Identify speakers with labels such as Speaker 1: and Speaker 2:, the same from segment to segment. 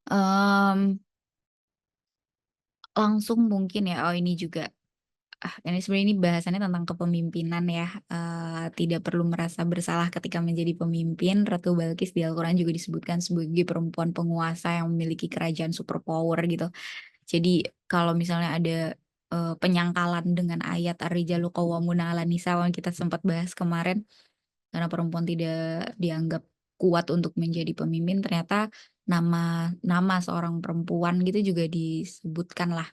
Speaker 1: Mmm, langsung mungkin ya, ini juga, ini sebenarnya ini bahasannya tentang kepemimpinan ya, tidak perlu merasa bersalah ketika menjadi pemimpin. Ratu Balkis di Al-Quran juga disebutkan sebagai perempuan penguasa yang memiliki kerajaan super power gitu. Jadi kalau misalnya ada, penyangkalan dengan ayat ar-rijalu qawwamuna 'alan nisa yang kita sempat bahas kemarin, karena perempuan tidak dianggap kuat untuk menjadi pemimpin, ternyata nama nama seorang perempuan gitu juga disebutkan lah,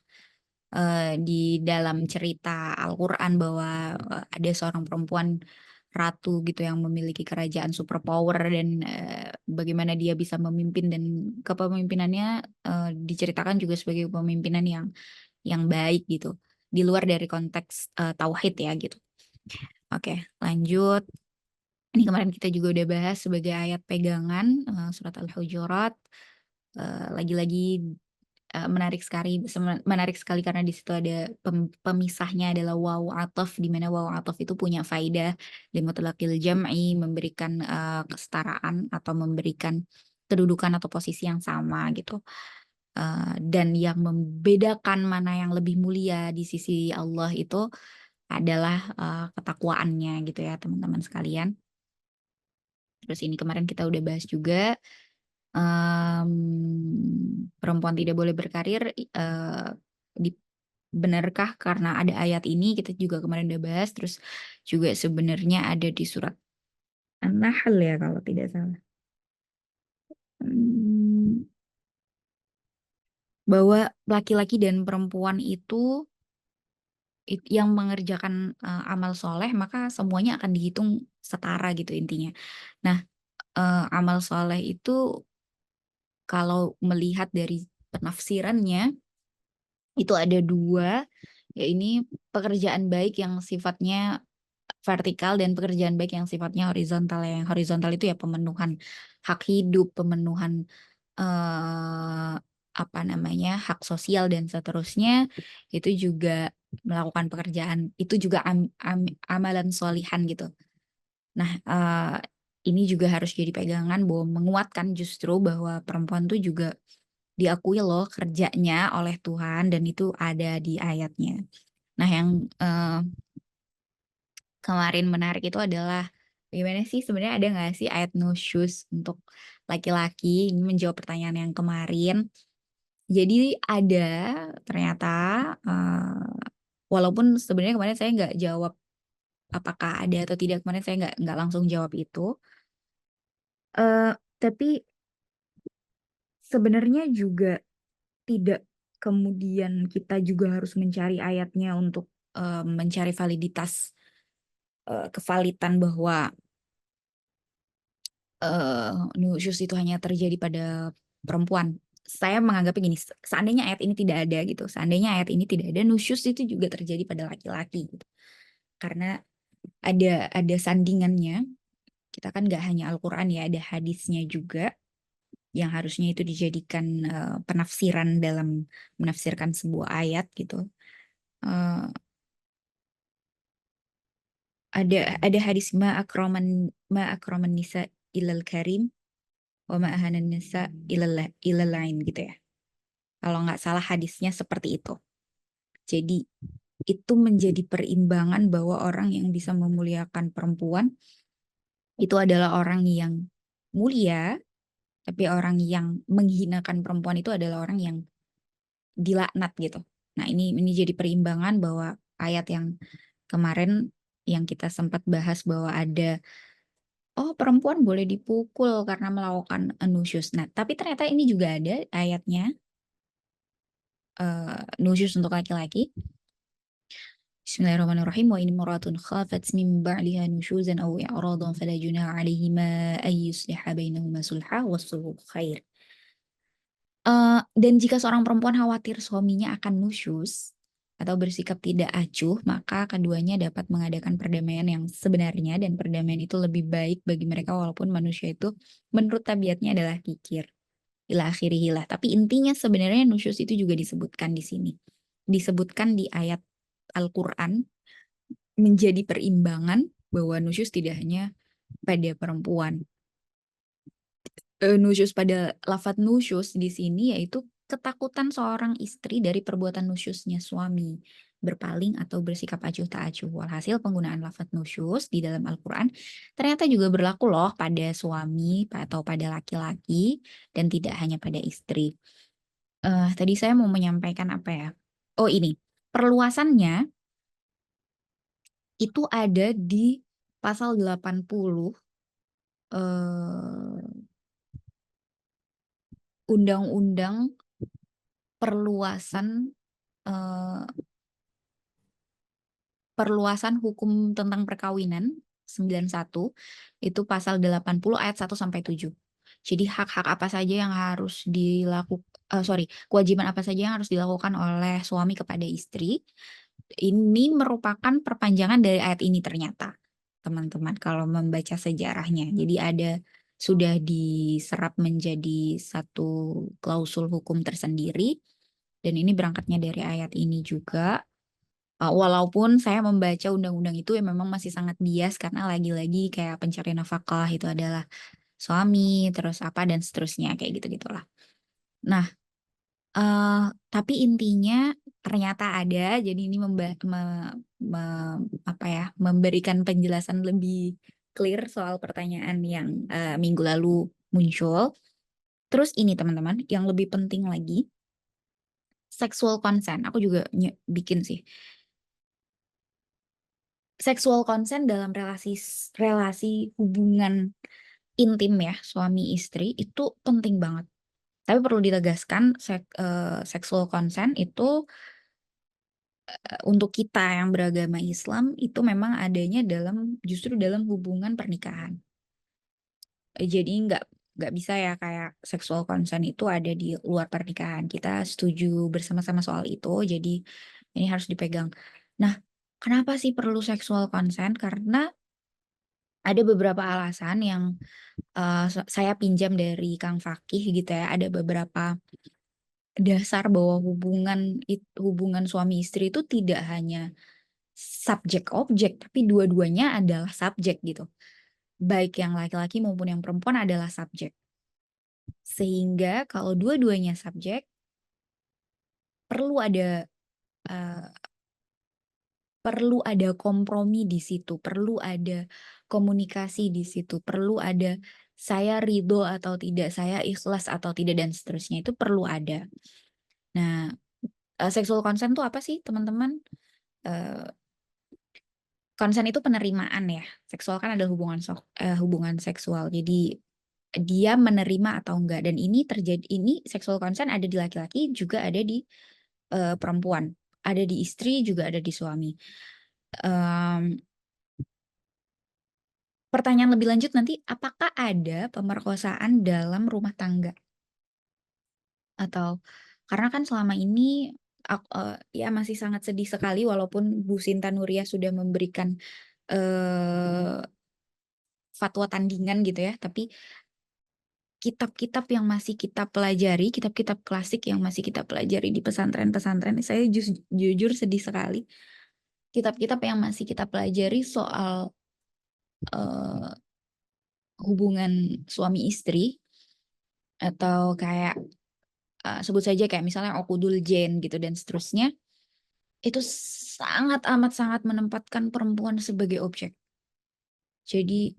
Speaker 1: di dalam cerita Al-Quran bahwa, ada seorang perempuan ratu gitu yang memiliki kerajaan super power dan, bagaimana dia bisa memimpin dan kepemimpinannya, diceritakan juga sebagai kepemimpinan yang baik gitu, di luar dari konteks, tauhid ya gitu. Oke, lanjut. Ini kemarin kita juga udah bahas sebagai ayat pegangan, surat Al-Hujurat, lagi-lagi, menarik sekali karena di situ ada pemisahnya adalah wawu ataf, di mana wawu ataf itu punya faidah limutlaqil jam'i, memberikan, kesetaraan atau memberikan kedudukan atau posisi yang sama gitu, dan yang membedakan mana yang lebih mulia di sisi Allah itu adalah, ketakwaannya gitu ya teman-teman sekalian. Terus ini kemarin kita udah bahas juga, perempuan tidak boleh berkarir, di benarkah karena ada ayat ini, kita juga kemarin udah bahas, terus juga sebenarnya ada di surat An-Nahl ya kalau tidak salah, mmm, bahwa laki-laki dan perempuan itu yang mengerjakan, amal soleh maka semuanya akan dihitung setara gitu intinya. Nah, amal soleh itu kalau melihat dari penafsirannya, itu ada 2, ya ini pekerjaan baik yang sifatnya vertikal dan pekerjaan baik yang sifatnya horizontal ya. Yang horizontal itu ya pemenuhan hak hidup, pemenuhan, apa namanya, hak sosial dan seterusnya, itu juga melakukan pekerjaan, itu juga amalan sholihan gitu. Nah, ini juga harus jadi pegangan bahwa menguatkan justru bahwa perempuan tuh juga diakui loh kerjanya oleh Tuhan dan itu ada di ayatnya. Nah yang, kemarin menarik itu adalah bagaimana sih sebenarnya ada nggak sih ayat nusyuz untuk laki-laki? Ini menjawab pertanyaan yang kemarin. Jadi ada ternyata, walaupun sebenarnya kemarin saya nggak jawab apakah ada atau tidak, kemarin saya nggak langsung jawab itu, tapi sebenarnya juga tidak kemudian kita juga harus mencari ayatnya untuk, mencari validitas, kevalitan bahwa, nusyuz itu hanya terjadi pada perempuan. Saya menganggapnya gini, seandainya ayat ini tidak ada gitu, seandainya ayat ini tidak ada, nusyuz itu juga terjadi pada laki-laki gitu. Karena ada sandingannya, kita kan nggak hanya Al-Quran ya, ada hadisnya juga yang harusnya itu dijadikan, penafsiran dalam menafsirkan sebuah ayat gitu. Eee, ada hadis ma akraman nisa ilal karim wa ma ahanan nisa ilal lain gitu ya. Kalau nggak salah hadisnya seperti itu. Jadi itu menjadi perimbangan bahwa orang yang bisa memuliakan perempuan itu adalah orang yang mulia, tapi orang yang menghinakan perempuan itu adalah orang yang dilaknat gitu. Nah, ini jadi perimbangan bahwa ayat yang kemarin yang kita sempat bahas bahwa ada, oh perempuan boleh dipukul karena melakukan nusyuz. Nah, tapi ternyata ini juga ada ayatnya, nusyuz untuk laki-laki. Bismillahirrahmanirrahim. Wa in imra'atun khafat min ba'liha nusyuzan aw i'radan fala junaha 'alaihima ay yusliha bainahuma sulha was-sulhu khair. Dan jika seorang perempuan khawatir suaminya akan nusyuz atau bersikap tidak acuh, maka keduanya dapat mengadakan perdamaian yang sebenarnya dan perdamaian itu lebih baik bagi mereka walaupun manusia itu menurut tabiatnya adalah kikir. Ila akhirih lah. Tapi intinya sebenarnya nusyuz itu juga disebutkan di sini. Disebutkan di ayat Al-Quran menjadi perimbangan bahwa nusyuz tidak hanya pada perempuan. nusyus pada lafadz nusyus di sini yaitu ketakutan seorang istri dari perbuatan nusyusnya suami, berpaling atau bersikap acuh tak acuh. Walhasil penggunaan lafadz nusyus di dalam Al-Quran ternyata juga berlaku loh pada suami atau pada laki-laki dan tidak hanya pada istri. Tadi saya mau menyampaikan apa ya? Oh ini, perluasannya itu ada di pasal 80 eh, Undang-Undang perluasan eh, perluasan hukum tentang perkawinan 91 itu pasal 80 ayat 1 sampai 7. Jadi hak-hak apa saja yang harus kewajiban apa saja yang harus dilakukan oleh suami kepada istri. Ini merupakan perpanjangan dari ayat ini ternyata, teman-teman, kalau membaca sejarahnya. Jadi sudah diserap menjadi satu klausul hukum tersendiri, dan ini berangkatnya dari ayat ini juga. Walaupun saya membaca undang-undang itu yang memang masih sangat bias karena lagi-lagi kayak pencarian nafkah itu adalah suami, terus apa dan seterusnya kayak gitu-gitulah. Nah, tapi intinya ternyata ada, jadi ini memberikan penjelasan lebih clear soal pertanyaan yang minggu lalu muncul. Terus ini teman-teman, yang lebih penting lagi, sexual consent. Aku juga bikin sih. Sexual consent dalam relasi hubungan intim ya, suami istri itu penting banget. Tapi perlu ditegaskan, sexual consent itu untuk kita yang beragama Islam itu memang adanya justru dalam hubungan pernikahan. Jadi nggak bisa ya kayak sexual consent itu ada di luar pernikahan. Kita setuju bersama-sama soal itu. Jadi ini harus dipegang. Nah, kenapa sih perlu sexual consent? Karena ada beberapa alasan yang saya pinjam dari Kang Fakih gitu ya. Ada beberapa dasar bahwa hubungan suami istri itu tidak hanya subjek objek, tapi dua-duanya adalah subjek gitu. Baik yang laki-laki maupun yang perempuan adalah subjek. Sehingga kalau dua-duanya subjek, perlu ada eh, perlu ada kompromi di situ, perlu ada komunikasi di situ, perlu ada saya ridho atau tidak, saya ikhlas atau tidak, dan seterusnya itu perlu ada. Nah, sexual consent itu apa sih, teman-teman? Eh, Konsen itu penerimaan ya. Seksual kan ada hubungan seksual. Jadi dia menerima atau enggak. Dan ini seksual konsen ada di laki-laki juga ada di perempuan. Ada di istri juga ada di suami. Em, Pertanyaan lebih lanjut nanti, apakah ada pemerkosaan dalam rumah tangga? Atau karena kan selama ini ya masih sangat sedih sekali walaupun Bu Sinta Nuria sudah memberikan eh, fatwa tandingan gitu ya, tapi kitab-kitab yang masih kita pelajari, kitab-kitab klasik yang masih kita pelajari di pesantren-pesantren, saya jujur sedih sekali. Kitab-kitab yang masih kita pelajari soal eh, hubungan suami istri atau kayak sebut saja kayak misalnya Okudul Jen gitu dan seterusnya, itu sangat amat sangat menempatkan perempuan sebagai objek. Jadi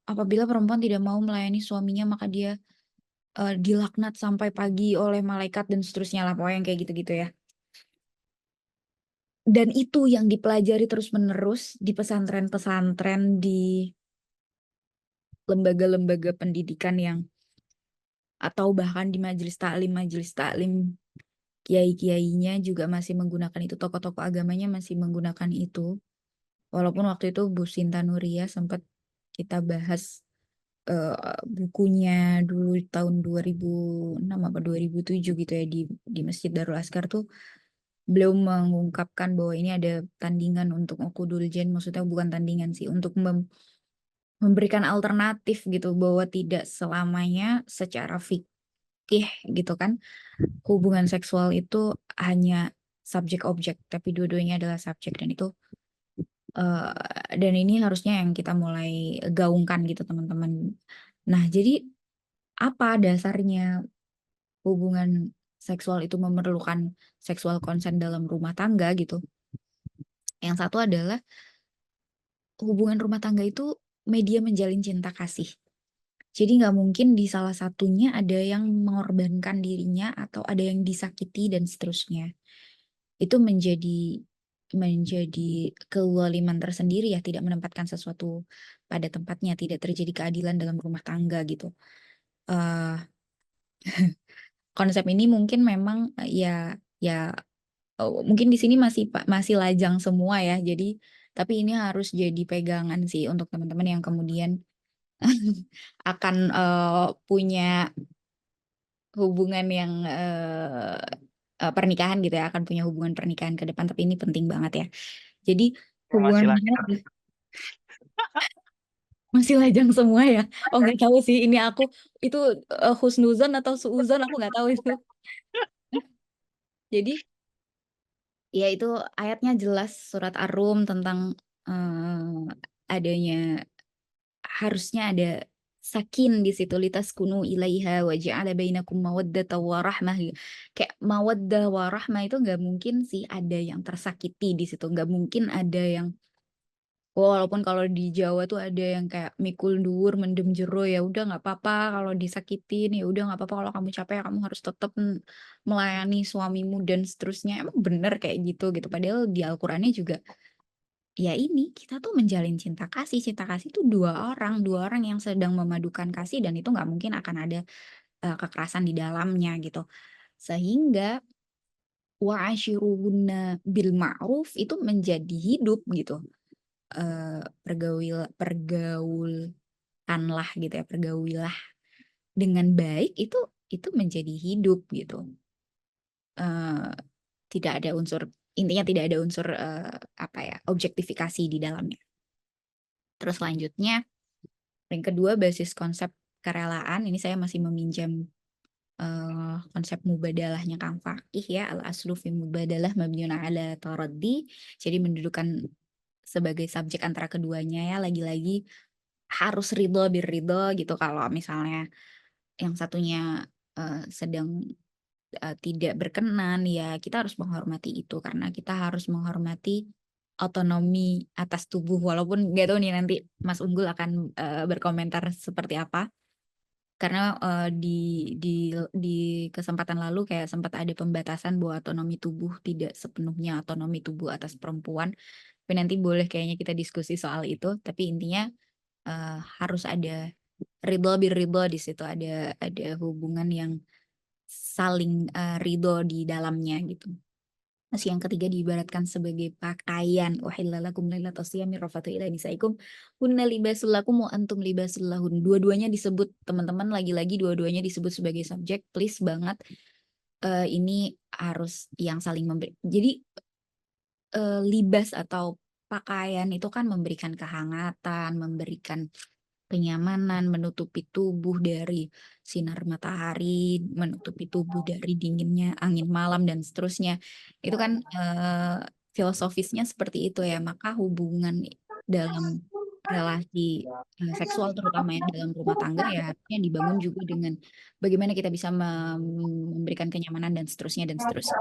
Speaker 1: apabila perempuan tidak mau melayani suaminya maka dia dilaknat sampai pagi oleh malaikat dan seterusnya lah, pokoknya yang kayak gitu-gitu ya. Dan itu yang dipelajari terus-menerus di pesantren-pesantren, di lembaga-lembaga pendidikan atau bahkan di majelis taklim, kiai-kiainya juga masih menggunakan itu, tokoh-tokoh agamanya masih menggunakan itu. Walaupun waktu itu Bu Sinta Nuria sempat kita bahas bukunya dulu tahun 2006 apa 2007 gitu ya di Masjid Darul Askar tuh, beliau mengungkapkan bahwa ini ada tandingan untuk Okudul Jen, maksudnya bukan tandingan sih, untuk memberikan alternatif gitu, bahwa tidak selamanya secara fikih gitu kan, hubungan seksual itu hanya subjek objek, tapi dua-duanya adalah subjek, eh, dan ini harusnya yang kita mulai gaungkan gitu teman-teman. Nah, jadi apa dasarnya hubungan seksual itu memerlukan seksual konsen dalam rumah tangga gitu. Yang satu adalah hubungan rumah tangga itu media menjalin cinta kasih. Jadi nggak mungkin di salah satunya ada yang mengorbankan dirinya atau ada yang disakiti dan seterusnya. Itu menjadi kezaliman tersendiri ya, tidak menempatkan sesuatu pada tempatnya, tidak terjadi keadilan dalam rumah tangga gitu. Eh Konsep ini mungkin memang ya mungkin di sini masih lajang semua ya. Jadi tapi ini harus jadi pegangan sih untuk teman-teman yang kemudian akan punya hubungan yang pernikahan gitu ya, akan punya hubungan pernikahan ke depan. Tapi ini penting banget ya. Jadi
Speaker 2: Yang masih
Speaker 1: hubungan
Speaker 2: lagi.
Speaker 1: masih lajang semua ya. Oh nggak tahu sih ini aku itu husnuzon atau suuzon aku nggak tahu itu. Jadi ya itu ayatnya jelas surat Ar-Rum tentang adanya harusnya ada sakin di situ litas kunu ilaiha wa ja'ala bainakum mawaddata wa rahmah. Kayak mawaddah wa rahmah itu nggak mungkin sih ada yang tersakiti di situ, nggak mungkin ada yang walaupun kalau di Jawa tuh ada yang kayak mikul dur mendem jero, ya udah nggak apa-apa kalau disakitin, ya udah nggak apa-apa kalau kamu capek kamu harus tetap melayani suamimu dan seterusnya. Emang bener kayak gitu gitu, padahal di Al-Qur'annya juga ya ini kita tuh menjalin cinta kasih itu dua orang yang sedang memadukan kasih, dan itu nggak mungkin akan ada kekerasan di dalamnya gitu. Sehingga wa'ashiruhunna bil ma'ruf itu menjadi hidup gitu. Pergaulanlah gitu ya, pergaulilah dengan baik itu menjadi hidup gitu. Eh, Tidak ada unsur, intinya tidak ada unsur apa ya, objektifikasi di dalamnya. Terus selanjutnya, yang kedua basis konsep kerelaan, ini saya masih meminjam konsep mubadalahnya Kang Fakih ya, al aslu fi mubadalah mabniun ala taraddi. Jadi mendudukan sebagai subjek antara keduanya ya, lagi-lagi harus ridho birridho gitu. Kalau misalnya yang satunya sedang tidak berkenan, ya kita harus menghormati itu karena kita harus menghormati otonomi atas tubuh. Walaupun nggak tahu nih nanti Mas Unggul akan berkomentar seperti apa, karena di di kesempatan lalu kayak sempat ada pembatasan bahwa otonomi tubuh tidak sepenuhnya otonomi tubuh atas perempuan. Tapi nanti boleh kayaknya kita diskusi soal itu. Tapi intinya harus ada ridho bir ridho di situ, ada hubungan yang saling ridho di dalamnya gitu. Terus yang ketiga diibaratkan sebagai pakaian. Uhilla lakum lailatas siyami rafatu ila nisaikum hunna libasul lakum wa antum libasul lahun. Dua-duanya disebut teman-teman, lagi-lagi dua-duanya disebut sebagai subjek. Please banget ini harus yang saling memberi. Jadi libas atau pakaian itu kan memberikan kehangatan, memberikan kenyamanan, menutupi tubuh dari sinar matahari, menutupi tubuh dari dinginnya angin malam dan seterusnya. Itu kan filosofisnya seperti itu ya. Maka hubungan dalam relasi seksual terutama ya dalam rumah tangga ya harusnya dibangun juga dengan bagaimana kita bisa memberikan kenyamanan dan seterusnya dan seterusnya.